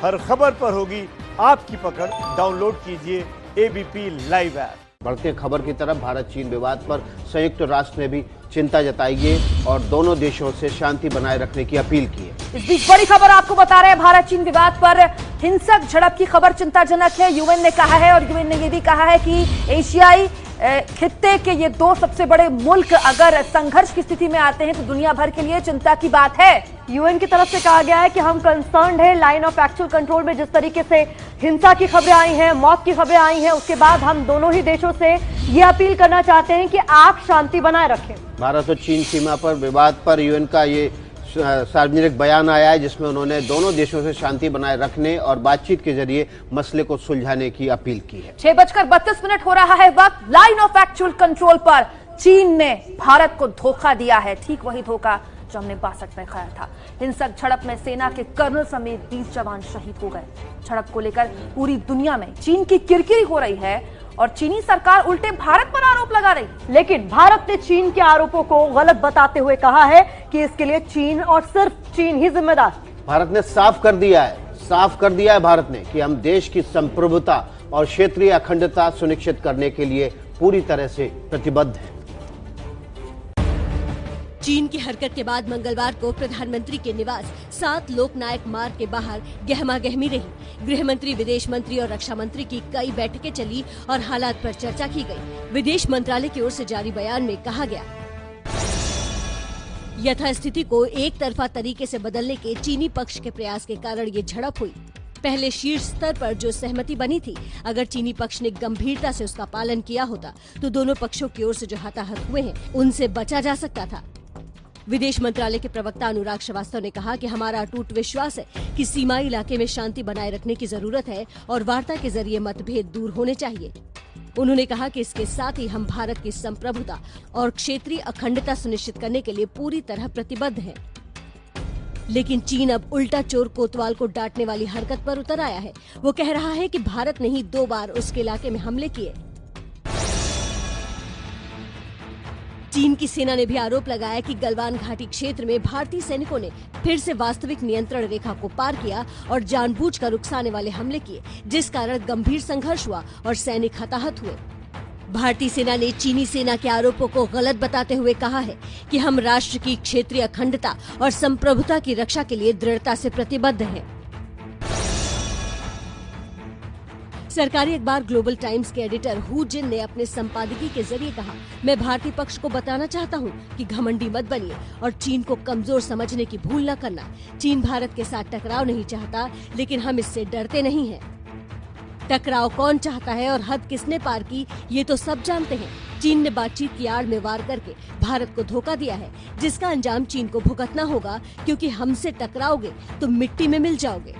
हर खबर पर होगी आपकी पकड़। डाउनलोड कीजिए एबीपी लाइव ऐप। बढ़ते खबर की तरफ, भारत चीन विवाद पर संयुक्त राष्ट्र ने भी चिंता जताई है और दोनों देशों से शांति बनाए रखने की अपील की है। इस बीच बड़ी खबर आपको बता रहे हैं, भारत चीन विवाद पर हिंसक झड़प की खबर चिंताजनक है। यूएन ने कहा है और यूएन ने यह भी कहा है कि एशियाई खित्ते के ये दो सबसे बड़े मुल्क अगर संघर्ष की स्थिति में आते हैं तो दुनिया भर के लिए चिंता की बात है। यूएन की तरफ से कहा गया है कि हम कंसर्न्ड है लाइन ऑफ एक्चुअल कंट्रोल में जिस तरीके से हिंसा की खबरें आई हैं, मौत की खबरें आई हैं, उसके बाद हम दोनों ही देशों से ये अपील करना चाहते हैं कि आप शांति बनाए रखें। भारत और चीन सीमा पर विवाद पर यूएन का ये सार्वजनिक बयान आया है जिसमें उन्होंने दोनों देशों से शांति बनाए रखने और बातचीत के जरिए मसले को सुलझाने की अपील की है। 6:32 हो रहा है वक्त। लाइन ऑफ एक्चुअल कंट्रोल पर चीन ने भारत को धोखा दिया है, ठीक वही धोखा जो हमने 62 में खाया था। हिंसक झड़प में सेना के कर्नल समेत 20 जवान शहीद हो गए। झड़प को लेकर पूरी दुनिया में चीन की किरकिरी हो रही है और चीनी सरकार उल्टे भारत पर आरोप लगा रही। लेकिन भारत ने चीन के आरोपों को गलत बताते हुए कहा है कि इसके लिए चीन और सिर्फ चीन ही जिम्मेदार। भारत ने साफ कर दिया है भारत ने कि हम देश की संप्रभुता और क्षेत्रीय अखंडता सुनिश्चित करने के लिए पूरी तरह से प्रतिबद्ध हैं। चीन की हरकत के बाद मंगलवार को प्रधानमंत्री के निवास 7 लोकनायक मार्ग के बाहर गहमागहमी रही। गृह मंत्री, विदेश मंत्री और रक्षा मंत्री की कई बैठकें चली और हालात पर चर्चा की गई। विदेश मंत्रालय की ओर से जारी बयान में कहा गया, यथास्थिति को एक तरफा तरीके से बदलने के चीनी पक्ष के प्रयास के कारण ये झड़प हुई। पहले शीर्ष स्तर पर जो सहमति बनी थी, अगर चीनी पक्ष ने गंभीरता से उसका पालन किया होता तो दोनों पक्षों की ओर से जो हताहत हुए हैं उनसे बचा जा सकता था। विदेश मंत्रालय के प्रवक्ता अनुराग श्रीवास्तव ने कहा कि हमारा अटूट विश्वास है कि सीमाई इलाके में शांति बनाए रखने की जरूरत है और वार्ता के जरिए मतभेद दूर होने चाहिए। उन्होंने कहा कि इसके साथ ही हम भारत की संप्रभुता और क्षेत्रीय अखंडता सुनिश्चित करने के लिए पूरी तरह प्रतिबद्ध हैं। लेकिन चीन अब उल्टा चोर कोतवाल को डांटने वाली हरकत पर उतर आया है। वो कह रहा है कि भारत ने ही 2 बार उसके इलाके में हमले किए। चीन की सेना ने भी आरोप लगाया कि गलवान घाटी क्षेत्र में भारतीय सैनिकों ने फिर से वास्तविक नियंत्रण रेखा को पार किया और जानबूझकर उकसाने वाले हमले किए, जिस कारण गंभीर संघर्ष हुआ और सैनिक हताहत हुए। भारतीय सेना ने चीनी सेना के आरोपों को गलत बताते हुए कहा है कि हम राष्ट्र की क्षेत्रीय अखंडता और संप्रभुता की रक्षा के लिए दृढ़ता से प्रतिबद्ध हैं। सरकारी अखबार ग्लोबल टाइम्स के एडिटर हु जिन ने अपने संपादकीय के जरिए कहा, मैं भारतीय पक्ष को बताना चाहता हूं कि घमंडी मत बनिए और चीन को कमजोर समझने की भूल न करना। चीन भारत के साथ टकराव नहीं चाहता, लेकिन हम इससे डरते नहीं हैं। टकराव कौन चाहता है और हद किसने पार की, ये तो सब जानते हैं। चीन ने बातचीत की आड़ में वार करके भारत को धोखा दिया है, जिसका अंजाम चीन को भुगतना होगा, क्योंकि हमसे टकराओगे तो मिट्टी में मिल जाओगे।